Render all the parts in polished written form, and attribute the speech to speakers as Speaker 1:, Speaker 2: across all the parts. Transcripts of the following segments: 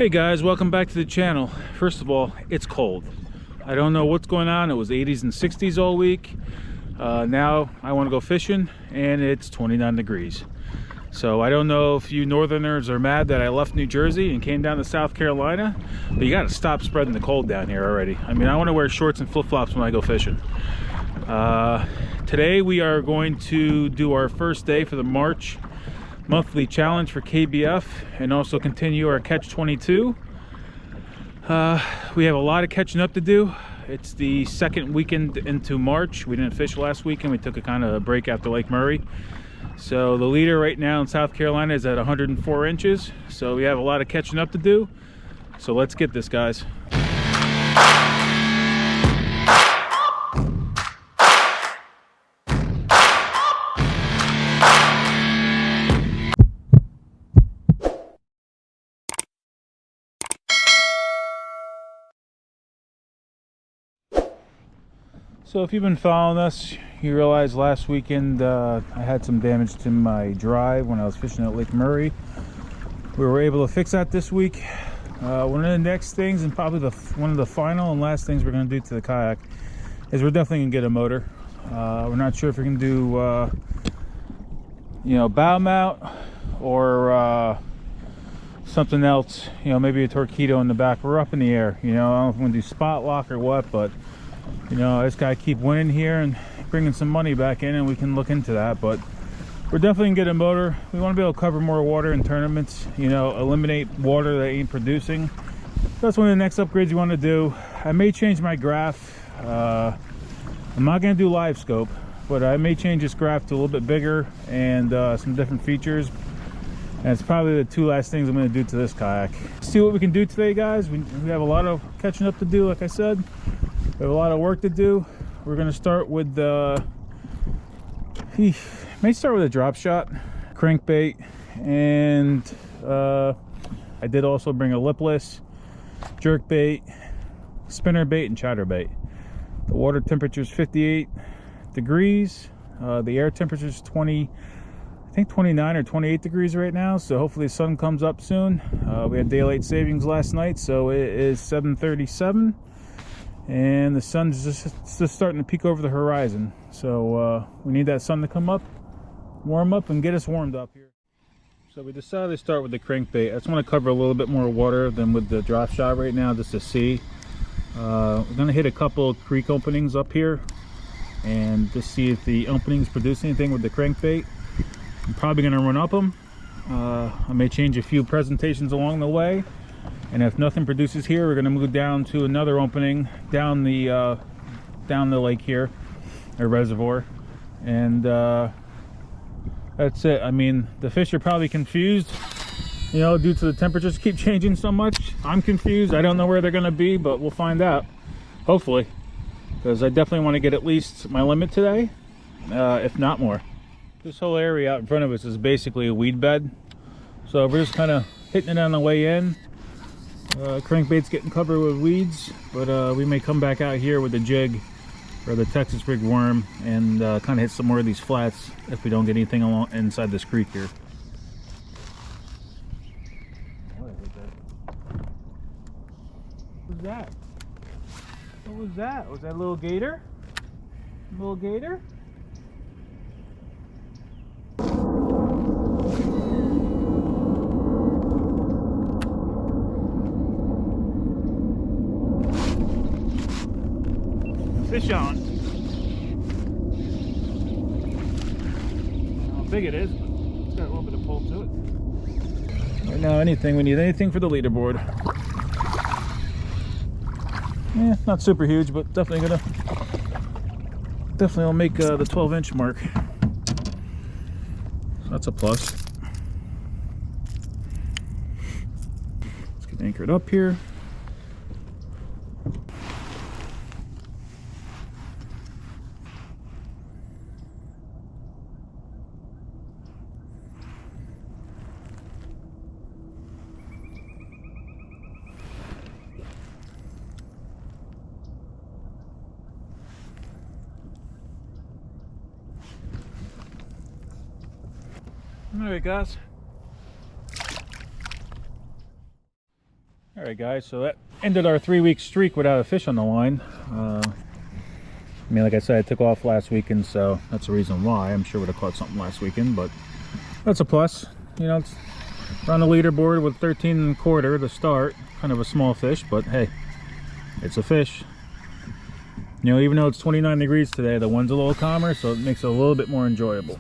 Speaker 1: Hey guys, welcome back to the channel. First of all, it's cold. I don't know what's going on. It was 80s and 60s all week. Now I want to go fishing and it's 29 degrees. So I don't know if you northerners are mad that I left New Jersey and came down to South Carolina, but you got to stop spreading the cold down here already. I mean, I want to wear shorts and flip-flops when I go fishing. Today we are going to do our first day for the March monthly challenge for KBF and also continue our catch 22. We have a lot of catching up to do. It's the second weekend into March. We didn't fish last weekend. We took a kind of a break after Lake Murray. So the leader right now in South Carolina is at 104 inches. So we have a lot of catching up to do. So let's get this, guys. So if you've been following us, you realize last weekend I had some damage to my drive when I was fishing at Lake Murray. We were able to fix that this week. One of the next things, and probably one of the final and last things we're going to do to the kayak, is we're definitely going to get a motor. We're not sure if we're going to do bow mount or something else, maybe a torpedo in the back. We're up in the air. I don't know if we're going to do spot lock or what, but I just gotta keep winning here and bringing some money back in, and we can look into that. But we're definitely gonna get a motor. We want to be able to cover more water in tournaments, eliminate water that ain't producing. That's one of the next upgrades you want to do. I may change my graph. I'm not gonna do live scope, but I may change this graph to a little bit bigger and some different features. And it's probably the two last things I'm going to do to this kayak. See what we can do today, guys. We have a lot of catching up to do, like I said. We have a lot of work to do. We're going to start with may start with a drop shot, crankbait, and I did also bring a lipless, jerkbait, spinnerbait, and chatterbait. The water temperature is 58 degrees. The air temperature is 29 or 28 degrees right now, so hopefully the sun comes up soon. We had daylight savings last night, so it is 7:37 and the sun's just starting to peek over the horizon. So we need that sun to come up, warm up, and get us warmed up here. So we decided to start with the crankbait. I just want to cover a little bit more water than with the drop shot right now, just to see. We're going to hit a couple of creek openings up here and just see if the openings produce anything with the crankbait. I'm probably going to run up them. I may change a few presentations along the way, and if nothing produces here, we're going to move down to another opening down the lake here, or reservoir, and that's it. I mean, the fish are probably confused, due to the temperatures keep changing so much. I'm confused. I don't know where they're going to be, but we'll find out, hopefully, because I definitely want to get at least my limit today, if not more. This whole area out in front of us is basically a weed bed, so we're just kind of hitting it on the way in. Crankbait's getting covered with weeds, but we may come back out here with the jig or the Texas rig worm and kind of hit some more of these flats if we don't get anything along inside this creek here. What was that? What was that? Was that a little gator? A little gator? Fish on. How big it is, but it's got a little bit of pull to it. Right now, we need anything for the leaderboard. Yeah, not super huge, but definitely will make the 12-inch mark. So that's a plus. Let's get anchored up here. Alright guys, Alright guys, so that ended our 3-week streak without a fish on the line. I mean, like I said, I took off last weekend, so that's the reason why. I'm sure would have caught something last weekend, but that's a plus. You know, it's on the leaderboard with 13 1/4 to start. Kind of a small fish, but hey, it's a fish. You know, even though it's 29 degrees today, the wind's a little calmer, so it makes it a little bit more enjoyable.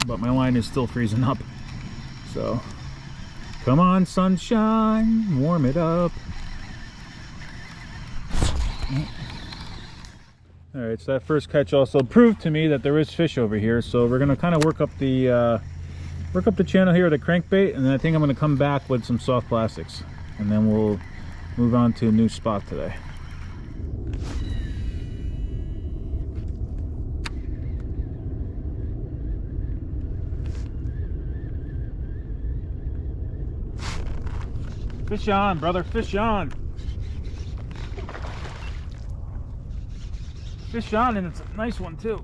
Speaker 1: But my line is still freezing up, so come on, sunshine, warm it up. All right, so that first catch also proved to me that there is fish over here. So we're gonna kind of work up the channel here with a crankbait, and then I think I'm gonna come back with some soft plastics, and then we'll move on to a new spot today. Fish on, brother, fish on. Fish on, and it's a nice one too.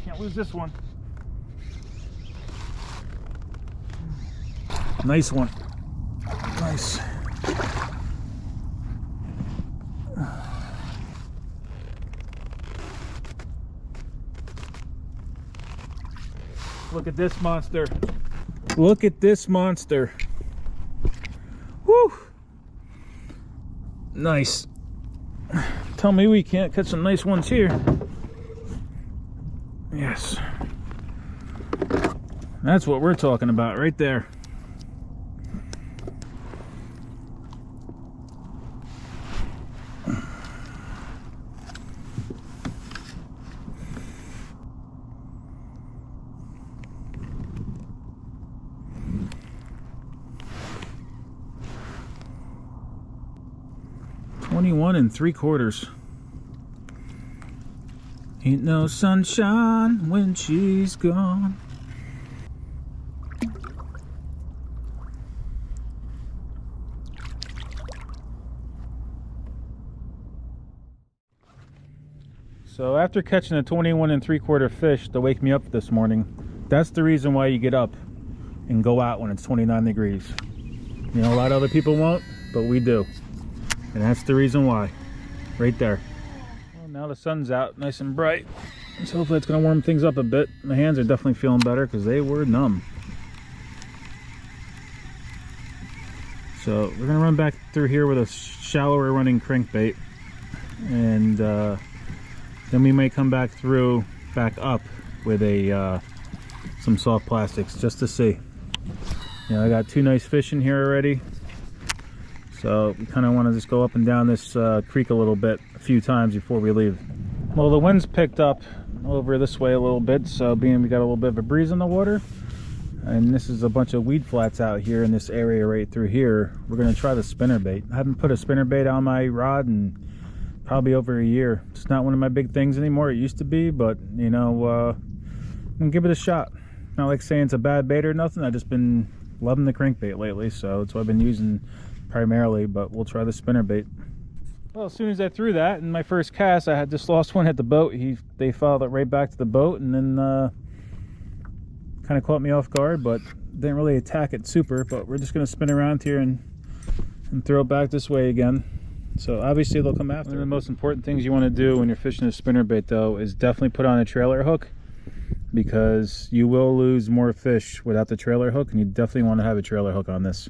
Speaker 1: Can't lose this one. Nice one. Nice. Look at this monster. Look at this monster. Woo! Nice. Tell me we can't catch some nice ones here. Yes. That's what we're talking about right there. $21 3/4. Ain't no sunshine when she's gone. So after catching a 21 3/4 fish to wake me up this morning, that's the reason why you get up and go out when it's 29 degrees. You know, a lot of other people won't, but we do. And that's the reason why, right there. Well, now the sun's out, nice and bright. So hopefully it's gonna warm things up a bit. My hands are definitely feeling better because they were numb. So we're gonna run back through here with a shallower running crankbait. And then we may come back up with some soft plastics just to see. You know, I got 2 nice fish in here already. So we kind of want to just go up and down this creek a little bit, a few times before we leave. Well, the wind's picked up over this way a little bit, so being we got a little bit of a breeze in the water, and this is a bunch of weed flats out here in this area right through here, we're going to try the spinnerbait. I haven't put a spinnerbait on my rod in probably over a year. It's not one of my big things anymore. It used to be, but you know, I'm going to give it a shot. Not like saying it's a bad bait or nothing. I've just been loving the crankbait lately, so it's what I've been using primarily, but we'll try the spinnerbait. Well, as soon as I threw that in my first cast, I had just lost one at the boat. They followed it right back to the boat, and then kind of caught me off guard, but didn't really attack it super. But we're just going to spin around here and throw it back this way again. So obviously they'll come after. One of the most important things you want to do when you're fishing a spinnerbait, though, is definitely put on a trailer hook, because you will lose more fish without the trailer hook, and you definitely want to have a trailer hook on this.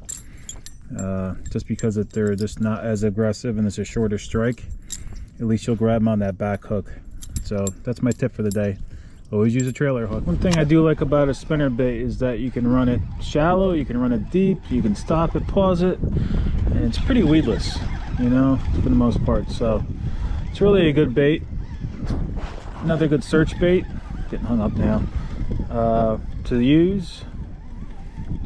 Speaker 1: Just because they're just not as aggressive and it's a shorter strike, at least you'll grab them on that back hook. So that's my tip for the day. Always use a trailer hook. One thing I do like about a spinnerbait is that you can run it shallow, you can run it deep, you can stop it, pause it, and it's pretty weedless, you know, for the most part. So it's really a good bait. Another good search bait. Getting hung up now. To use.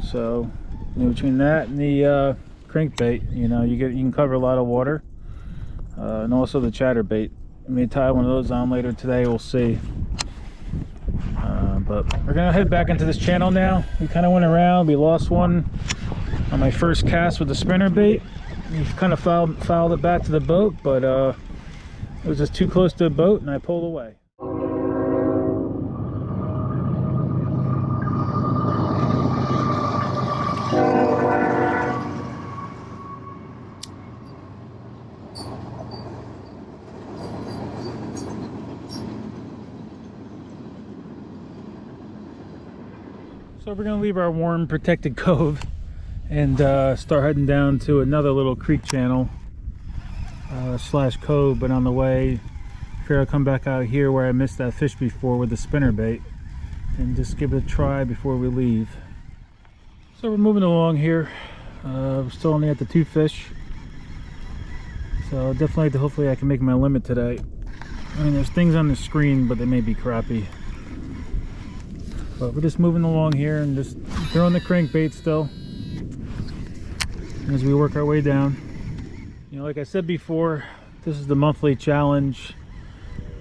Speaker 1: So between that and the crankbait, you know, you can cover a lot of water, and also the chatterbait. I may tie one of those on later today. We'll see. But we're gonna head back into this channel now. We kind of went around. We lost one on my first cast with the spinnerbait. We kind of fouled it back to the boat, but it was just too close to the boat, and I pulled away. So we're gonna leave our warm protected cove and start heading down to another little creek channel slash cove, but on the way here I'll come back out here where I missed that fish before with the spinner bait and just give it a try before we leave. So we're moving along here. We're still only at the 2 fish, so definitely hopefully I can make my limit today. I mean, there's things on the screen, but they may be crappy. But we're just moving along here and just throwing the crankbait still as we work our way down. You know, like I said before, this is the monthly challenge.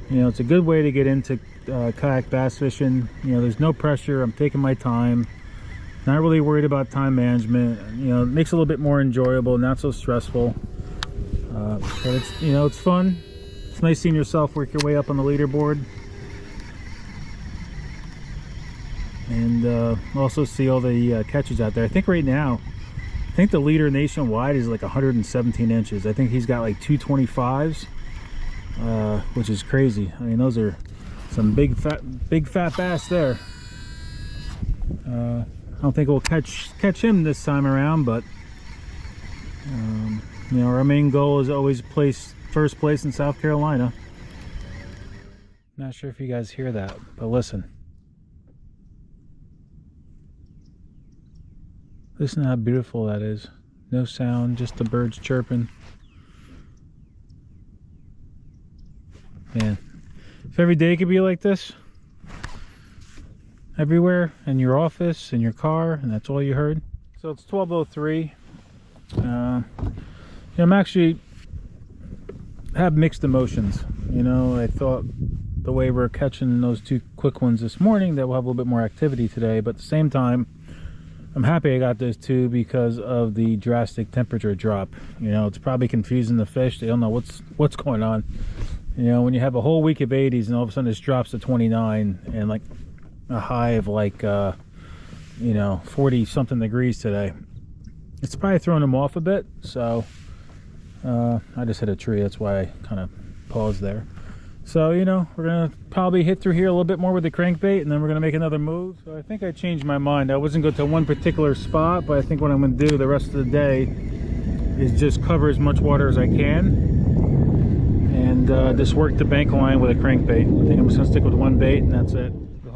Speaker 1: You know, it's a good way to get into kayak bass fishing. You know, there's no pressure. I'm taking my time. Not really worried about time management. You know, it makes it a little bit more enjoyable, not so stressful. But it's, you know, it's fun. It's nice seeing yourself work your way up on the leaderboard. And also see all the catches out there. I think right now, I think the leader nationwide is like 117 inches. I think he's got like 225s, which is crazy. I mean, those are some big fat bass there. I don't think we'll catch him this time around, but you know, our main goal is always first place in South Carolina. Not sure if you guys hear that, but listen. Listen to how beautiful that is. No sound, just the birds chirping. Man, if every day could be like this, everywhere, in your office, in your car, and that's all you heard. So it's 12:03. You know, I'm actually have mixed emotions. You know, I thought the way we're catching those 2 quick ones this morning that we'll have a little bit more activity today, but at the same time, I'm happy I got those 2 because of the drastic temperature drop. You know, it's probably confusing the fish. They don't know what's going on. You know, when you have a whole week of 80s and all of a sudden this drops to 29 and like a high of like you know, 40 something degrees today, it's probably throwing them off a bit. So I just hit a tree, that's why I kind of paused there. So, you know, we're gonna probably hit through here a little bit more with the crankbait, and then we're gonna make another move. So I think I changed my mind. I wasn't going to one particular spot, but I think what I'm gonna do the rest of the day is just cover as much water as I can and just work the bank line with a crankbait. I think I'm just gonna stick with 1 bait and that's it. The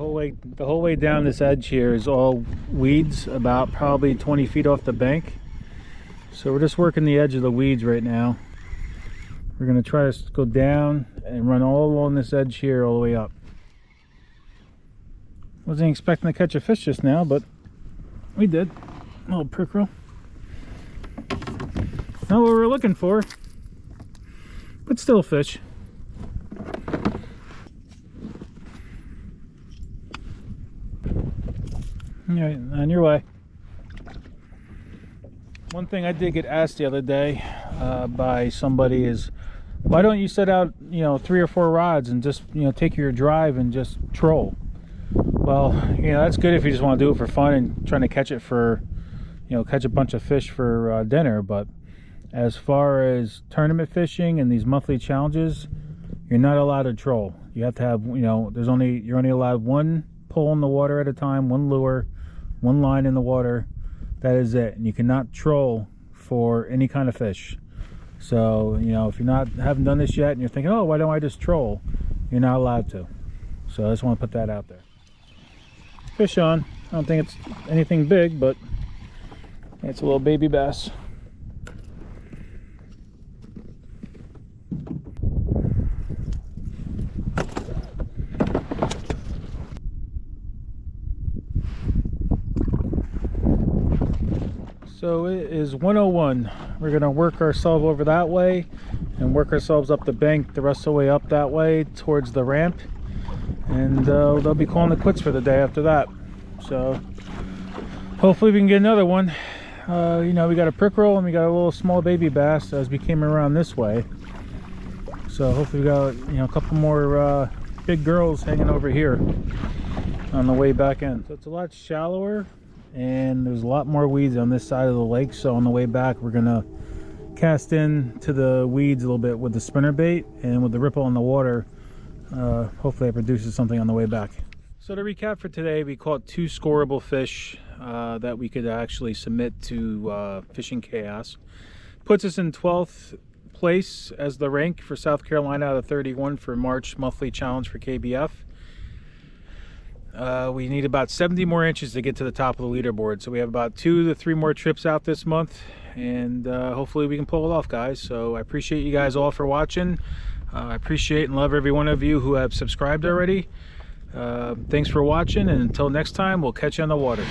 Speaker 1: whole way down this edge here is all weeds, about probably 20 feet off the bank. So we're just working the edge of the weeds right now. We're going to try to go down and run all along this edge here all the way up. Wasn't expecting to catch a fish just now, but we did. A little pickerel. Not what we were looking for, but still fish. Yeah, on your way. One thing I did get asked the other day by somebody is, why don't you set out, you know, 3 or 4 rods and just, you know, take your drive and just troll? Well, you know, that's good if you just want to do it for fun and trying to catch it for, you know, catch a bunch of fish for dinner. But as far as tournament fishing and these monthly challenges, you're not allowed to troll. You have to have, you know, you're only allowed 1 pole in the water at a time, 1 lure, 1 line in the water. That is it. And you cannot troll for any kind of fish. So, you know, if you haven't done this yet and you're thinking, oh, why don't I just troll? You're not allowed to. So I just want to put that out there. Fish on. I don't think it's anything big, but it's a little baby bass. So it is 101. We're going to work ourselves over that way and work ourselves up the bank the rest of the way up that way towards the ramp. And they'll be calling it quits for the day after that. So hopefully we can get another one. You know, we got a pickerel and we got a little small baby bass as we came around this way. So hopefully we got, you know, a couple more big girls hanging over here on the way back in. So it's a lot shallower and there's a lot more weeds on this side of the lake. So on the way back we're gonna cast in to the weeds a little bit with the spinner bait, and with the ripple in the water, hopefully it produces something on the way back. So to recap for today, we caught 2 scoreable fish that we could actually submit to Fishing Chaos. Puts us in 12th place as the rank for South Carolina out of 31 for March monthly challenge for KBF. We need about 70 more inches to get to the top of the leaderboard, so we have about 2 to 3 more trips out this month, and hopefully we can pull it off, guys. So I appreciate you guys all for watching. I appreciate and love every one of you who have subscribed already. Thanks for watching, and until next time, we'll catch you on the water.